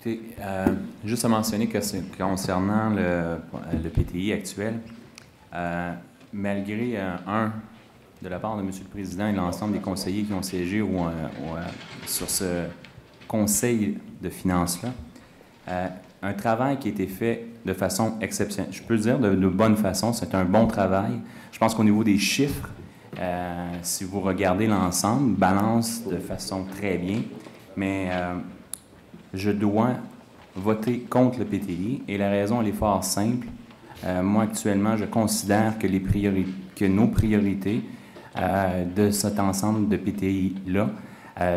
Écoutez, juste à mentionner que concernant le PTI actuel, malgré de la part de M. le Président et l'ensemble des conseillers qui ont siégé sur ce conseil de finances-là, un travail qui a été fait de façon exceptionnelle. Je peux le dire de bonne façon, c'est un bon travail. Je pense qu'au niveau des chiffres, si vous regardez l'ensemble, balance de façon très bien, mais je dois voter contre le PTI et la raison, elle est fort simple. Moi, actuellement, je considère que nos priorités de cet ensemble de PTI-là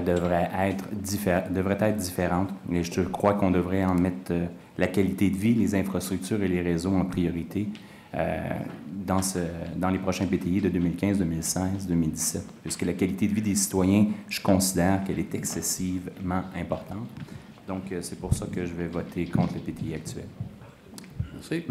devraient être différentes. Et je crois qu'on devrait en mettre la qualité de vie, les infrastructures et les réseaux en priorité dans les prochains PTI de 2015, 2016, 2017. Puisque la qualité de vie des citoyens, je considère qu'elle est excessivement importante. Donc, c'est pour ça que je vais voter contre le PTI actuel. Merci.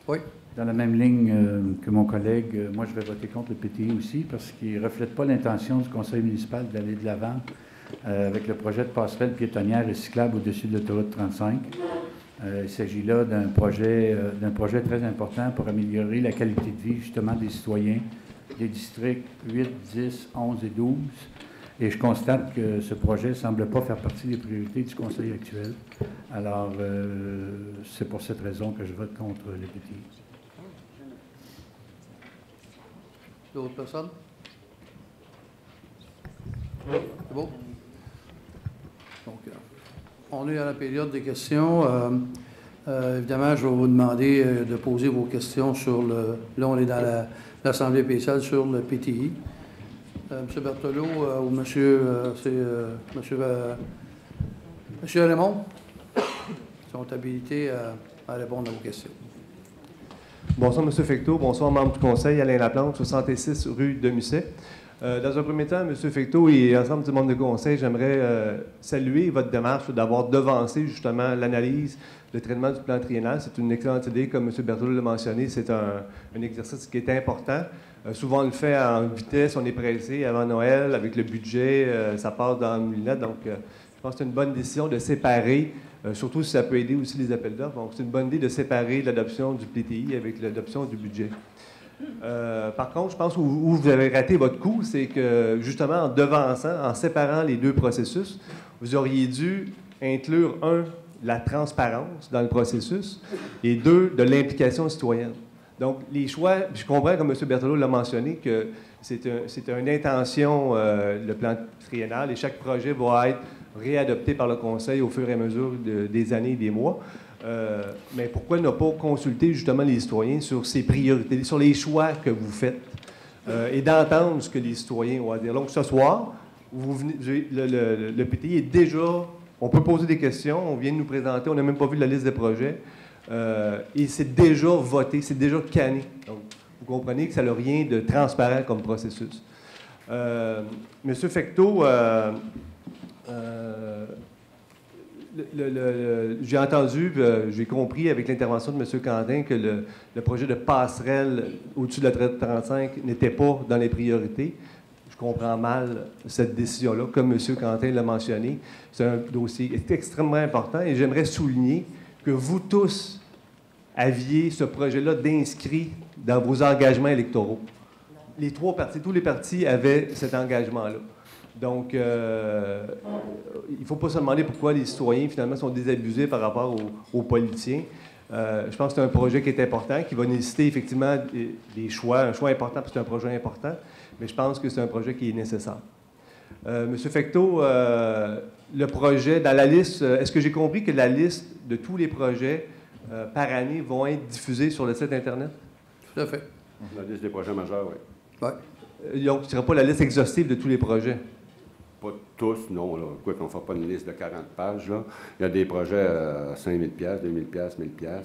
Oui. Dans la même ligne que mon collègue, moi, je vais voter contre le PTI aussi parce qu'il ne reflète pas l'intention du conseil municipal d'aller de l'avant avec le projet de passerelle piétonnière et cyclable au-dessus de l'autoroute 35. Il s'agit là d'un projet très important pour améliorer la qualité de vie, justement, des citoyens des districts 8, 10, 11 et 12. Et je constate que ce projet ne semble pas faire partie des priorités du conseil actuel. Alors, c'est pour cette raison que je vote contre le PTI. D'autres personnes? C'est bon? Donc, on est à la période des questions. Évidemment, je vais vous demander de poser vos questions sur le... Là, on est dans l'Assemblée spéciale sur le PTI. M. Berthelot ou M. Raymond sont habilités à répondre à vos questions. Bonsoir, M. Fecteau. Bonsoir, membre du Conseil. Alain Laplante, 66 rue de Musset. Dans un premier temps, M. Fecteau et l'ensemble du membre du Conseil, j'aimerais saluer votre démarche d'avoir devancé justement l'analyse, le traitement du plan triennal. C'est une excellente idée, comme M. Berthelot l'a mentionné. C'est un exercice qui est important. Souvent, on le fait en vitesse, on est pressé avant Noël, avec le budget, ça passe dans le moulinet. Donc, je pense que c'est une bonne décision de séparer, surtout si ça peut aider aussi les appels d'offres. Donc, c'est une bonne idée de séparer l'adoption du PTI avec l'adoption du budget. Par contre, je pense où vous avez raté votre coup, c'est que, justement, en devançant, en séparant les deux processus, vous auriez dû inclure, la transparence dans le processus, et deux, de l'implication citoyenne. Donc, les choix, je comprends, comme M. Berthelot l'a mentionné, que c'est une intention, le plan triennal, et chaque projet va être réadopté par le Conseil au fur et à mesure des années et des mois. Mais pourquoi ne pas consulter justement les citoyens sur ces priorités, sur les choix que vous faites, et d'entendre ce que les citoyens ont à dire. Donc, ce soir, le PTI est déjà... On peut poser des questions, on vient de nous présenter, on n'a même pas vu la liste des projets. Et c'est déjà voté, c'est déjà canné. Donc, vous comprenez que ça n'a rien de transparent comme processus. Monsieur Fecteau, j'ai entendu, j'ai compris avec l'intervention de M. Quentin que le projet de passerelle au-dessus de la 35 n'était pas dans les priorités. Je comprends mal cette décision-là. Comme M. Quentin l'a mentionné, c'est un dossier extrêmement important et j'aimerais souligner que vous tous aviez ce projet-là d'inscrit dans vos engagements électoraux. Les trois partis, tous les partis avaient cet engagement-là. Donc, il ne faut pas se demander pourquoi les citoyens, finalement, sont désabusés par rapport aux politiciens. Je pense que c'est un projet qui est important, qui va nécessiter effectivement des choix, un choix important parce que c'est un projet important, mais je pense que c'est un projet qui est nécessaire. Monsieur Fecteau, le projet, dans la liste, est-ce que j'ai compris que la liste de tous les projets par année vont être diffusés sur le site Internet? Tout à fait. La liste des projets majeurs, oui. Oui. Donc, ce ne sera pas la liste exhaustive de tous les projets? Pas tous, non. Quoi qu'on ne fera pas une liste de 40 pages. Là. Il y a des projets à 5 000 $, 2 000 $, 1 000 $.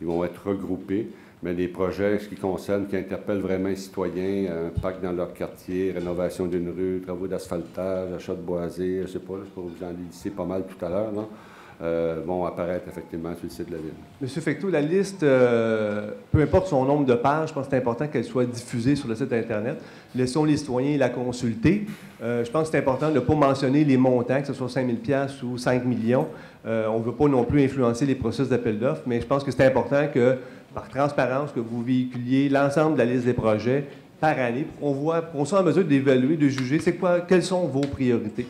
Ils vont être regroupés. Mais des projets qui concernent, qui interpellent vraiment les citoyens, un parc dans leur quartier, rénovation d'une rue, travaux d'asphaltage, achat de boisés, je ne sais pas, je peux vous en lister pas mal tout à l'heure. vont apparaître effectivement sur le site de la Ville. Monsieur Fecteau, la liste, peu importe son nombre de pages, je pense que c'est important qu'elle soit diffusée sur le site Internet. Laissons les citoyens la consulter. Je pense que c'est important de ne pas mentionner les montants, que ce soit 5 000 $ ou 5 millions. On ne veut pas non plus influencer les processus d'appel d'offres, mais je pense que c'est important que, par transparence, que vous véhiculiez l'ensemble de la liste des projets par année pour qu'on soit en mesure d'évaluer, de juger quelles sont vos priorités.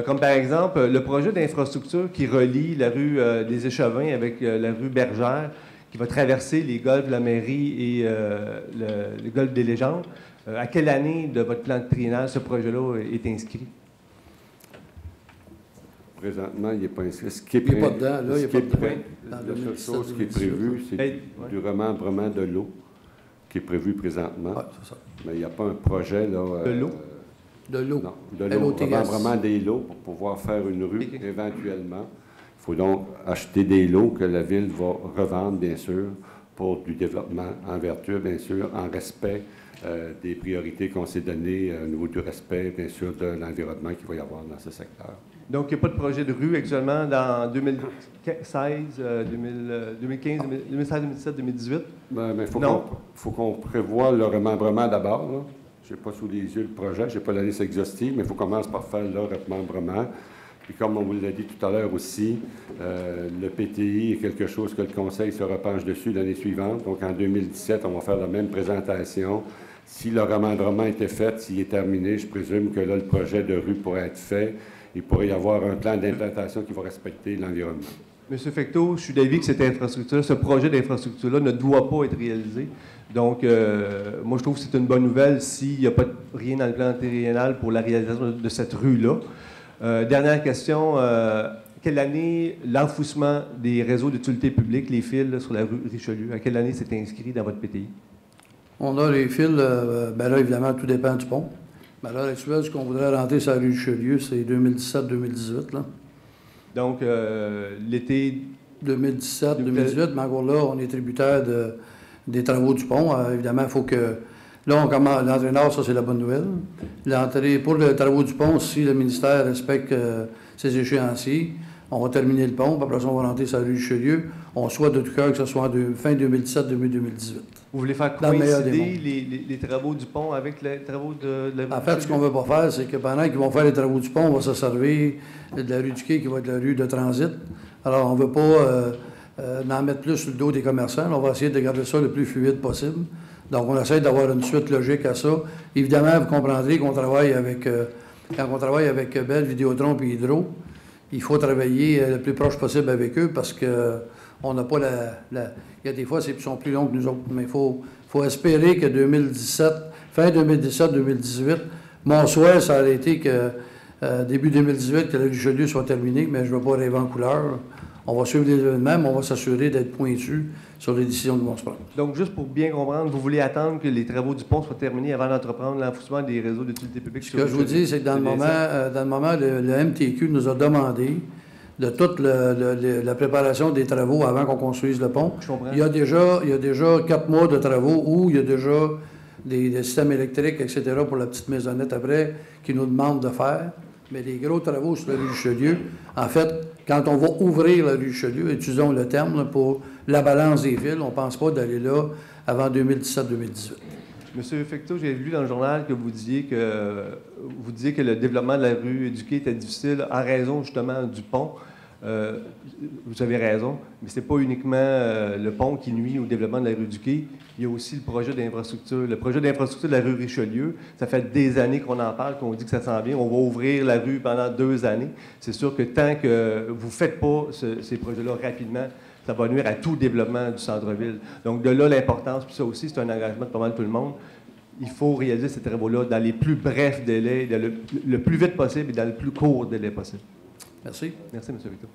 Comme par exemple, le projet d'infrastructure qui relie la rue des Échevins avec la rue Bergère, qui va traverser les golfs de la mairie et le golfe des Légendes. À quelle année de votre plan de triennal ce projet-là est inscrit? Présentement, il n'est pas inscrit. Il n'est pas dedans, là, il n'est pas dedans. La seule chose qui est prévue, c'est du remembrement de l'eau qui est prévu présentement. Oui, c'est ça. Mais il n'y a pas un projet, là... De l'eau? De l'eau. Non, de l'eau. Remembrement des lots pour pouvoir faire une rue éventuellement. Il faut donc acheter des lots que la Ville va revendre, bien sûr, pour du développement en vertu, bien sûr, en respect des priorités qu'on s'est données au niveau du respect, bien sûr, de l'environnement qu'il va y avoir dans ce secteur. Donc, il n'y a pas de projet de rue actuellement dans 2016, 2015, 2016, 2017, 2018? Mais il faut qu'on prévoie le remembrement d'abord, là. Je n'ai pas sous les yeux le projet, je n'ai pas la liste exhaustive, mais il faut commencer par faire le remembrement. Puis comme on vous l'a dit tout à l'heure aussi, le PTI est quelque chose que le Conseil se repenche dessus l'année suivante. Donc en 2017, on va faire la même présentation. Si le remembrement était fait, s'il est terminé, je présume que là, le projet de rue pourrait être fait. Il pourrait y avoir un plan d'implantation qui va respecter l'environnement. Monsieur Fecteau, je suis d'avis que cette infrastructure, ce projet d'infrastructure-là ne doit pas être réalisé. Donc, moi, je trouve que c'est une bonne nouvelle s'il n'y a pas rien dans le plan triennal pour la réalisation de cette rue-là. Dernière question. Quelle année l'enfouissement des réseaux d'utilité publique, les fils là, sur la rue Richelieu, à quelle année c'est inscrit dans votre PTI? On a les fils, bien là, évidemment, tout dépend du pont. Mais à l'heure actuelle, ce qu'on voudrait rentrer sur la rue Richelieu, c'est 2017-2018, là. Donc, l'été 2017-2018, mais encore là, on est tributaire des travaux du pont. Évidemment, il faut que... Là, on commence... L'entrée nord, ça, c'est la bonne nouvelle. Pour les travaux du pont, si le ministère respecte ses échéanciers, on va terminer le pont, puis après ça, on va rentrer sur la rue Richelieu. On souhaite de tout cœur que ce soit fin 2017, début 2018. Vous voulez faire coïncider les travaux du pont avec les travaux de la rue? En fait, ce qu'on ne veut pas faire, c'est que pendant qu'ils vont faire les travaux du pont, on va se servir de la rue du Quai qui va être la rue de transit. Alors, on ne veut pas en mettre plus sur le dos des commerçants. On va essayer de garder ça le plus fluide possible. Donc, on essaie d'avoir une suite logique à ça. Évidemment, vous comprendrez qu'on travaille avec... quand on travaille avec Bell, Vidéotron et Hydro, il faut travailler le plus proche possible avec eux parce qu'on n'a pas il y a des fois, ils sont plus longs que nous autres, mais il faut espérer que 2017, fin 2017-2018, mon souhait, ça aurait été que début 2018, que la Richelieu soit terminée, mais je ne veux pas rêver en couleur. On va suivre les événements, mais on va s'assurer d'être pointu sur les décisions qui vont se prendre. Donc, juste pour bien comprendre, vous voulez attendre que les travaux du pont soient terminés avant d'entreprendre l'enfouissement des réseaux d'utilité publique? Ce que je vous dis, c'est que dans le moment, le MTQ nous a demandé de toute la préparation des travaux avant qu'on construise le pont. Je comprends. Il y a déjà 4 mois de travaux où il y a déjà des systèmes électriques, etc., pour la petite maisonnette après, qui nous demandent de faire. Mais les gros travaux sur la rue Richelieu, en fait, quand on va ouvrir la rue Richelieu, utilisons le terme là, pour la balance des fils, on ne pense pas d'aller là avant 2017-2018. Monsieur Fecteau, j'ai lu dans le journal que vous disiez que le développement de la rue du Quai était difficile en raison justement du pont. Vous avez raison, mais ce n'est pas uniquement le pont qui nuit au développement de la rue du Quai. Il y a aussi le projet d'infrastructure. Le projet d'infrastructure de la rue Richelieu, ça fait des années qu'on en parle, qu'on dit que ça s'en vient. On va ouvrir la rue pendant 2 années. C'est sûr que tant que vous ne faites pas ces projets-là rapidement, ça va nuire à tout le développement du centre-ville. Donc, de là, l'importance, puis ça aussi, c'est un engagement de pas mal tout le monde. Il faut réaliser ces travaux-là dans les plus brefs délais, le plus vite possible et dans le plus court délai possible. Merci. Merci, M. Victor.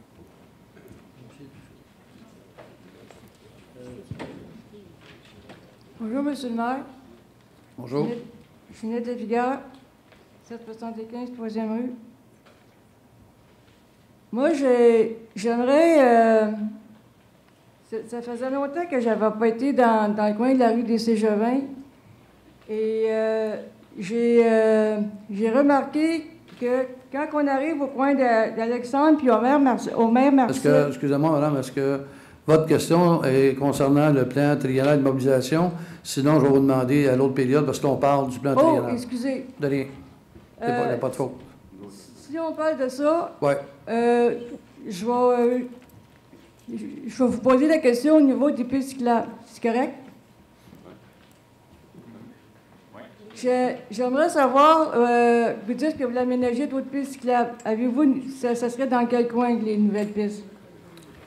Bonjour, M. le maire. Bonjour. Je suis née de Vigueur, 775, 3e rue. Moi, j'aimerais... ça faisait longtemps que je n'avais pas été dans le coin de la rue des Ségevins. Et j'ai remarqué que quand on arrive au coin d'Alexandre puis au maire Marcel... Excusez-moi, madame, est-ce que votre question est concernant le plan triennal de mobilisation? Sinon, je vais vous demander à l'autre période, parce qu'on parle du plan triennal. Oh, excusez. De rien. Il n'y a pas de faute. Si on parle de ça, Oui. je vais vous poser la question au niveau des pistes cyclables. C'est correct? J'aimerais savoir, vous dites que vous aménagez d'autres pistes cyclables. Avez-vous, ça serait dans quel coin les nouvelles pistes?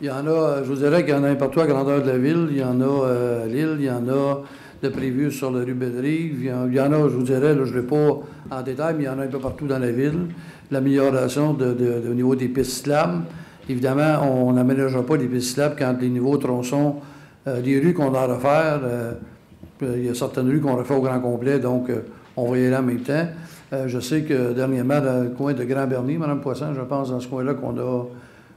Il y en a, je vous dirais qu'il y en a partout à grandeur de la ville. Il y en a à Lille, il y en a de prévus sur la rue Bedrive. Il y en a, je vous dirais, là, je ne l'ai pas en détail, mais il y en a un peu partout dans la ville. L'amélioration au niveau des pistes cyclables. Évidemment, on n'aménagera pas les pistes cyclables quand les nouveaux tronçons, des rues qu'on a à refaire. Il y a certaines rues qu'on refait au grand complet, donc on va y aller en même temps. Je sais que dernièrement, dans le coin de Grand-Bernier, Mme Poisson, je pense dans ce coin-là qu'on a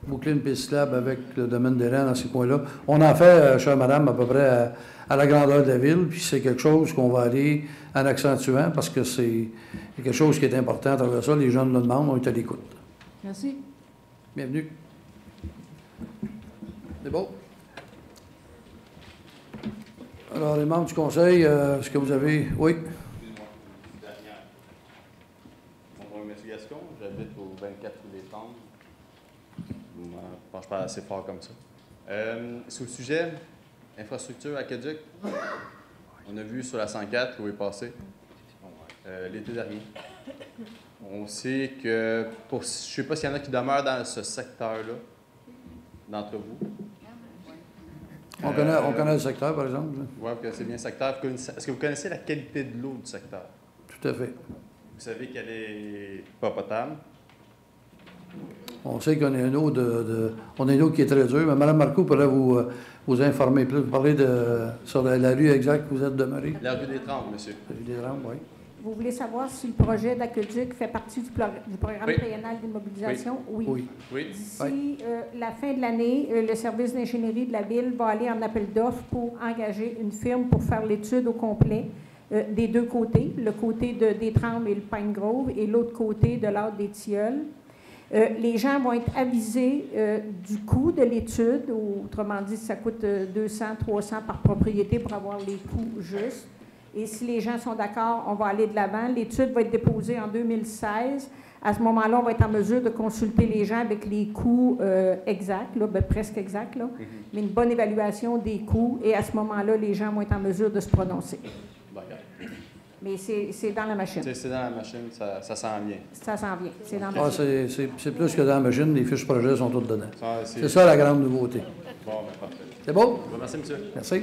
bouclé une piste cyclable avec le domaine des Rennes dans ces coins-là. On en fait, chère madame, à peu près à la grandeur de la ville, puis c'est quelque chose qu'on va aller en accentuant parce que c'est quelque chose qui est important à travers ça. Les jeunes le demandent, on est à l'écoute. Merci. Bienvenue. C'est beau? Alors, les membres du conseil, est-ce que vous avez... Oui? Excusez-moi, dernière. Mon nom est M. Gascon, j'habite au 24 rue des Temples. Je pense pas assez fort comme ça. Sur le sujet infrastructure aqueduc, on a vu sur la 104 où est passé l'été dernier. On sait que, je ne sais pas s'il y en a qui demeurent dans ce secteur-là, d'entre vous. On connaît le secteur, par exemple. Oui, c'est bien le secteur. Est-ce que vous connaissez la qualité de l'eau du secteur? Tout à fait. Vous savez qu'elle est pas potable? On sait qu'on a une eau on a une eau qui est très dure, mais Mme Marcoux pourrait vous informer plus. Vous parlez sur la rue exacte où vous êtes demeuré. La rue des Trembles, monsieur. La rue des Rames, oui. Vous voulez savoir si le projet d'aqueduc fait partie du programme Oui. triennal d'immobilisation? Oui. Oui. Oui. D'ici la fin de l'année, le service d'ingénierie de la Ville va aller en appel d'offres pour engager une firme pour faire l'étude au complet des deux côtés, le côté des Trembles et le Pine Grove et l'autre côté de l'Arc des Tilleuls. Les gens vont être avisés du coût de l'étude, autrement dit, ça coûte 200, 300 par propriété pour avoir les coûts justes. Et si les gens sont d'accord, on va aller de l'avant. L'étude va être déposée en 2016. À ce moment-là, on va être en mesure de consulter les gens avec les coûts exacts, là, presque exacts, là, mais une bonne évaluation des coûts. Et à ce moment-là, les gens vont être en mesure de se prononcer. Mais c'est dans la machine. C'est dans la machine, ça s'en vient. Ça s'en vient. C'est dans la machine. C'est plus que dans la machine, les fiches projets sont toutes dedans. C'est C'est ça la grande nouveauté. Bon, ben parfait. C'est beau? Merci, monsieur. Merci.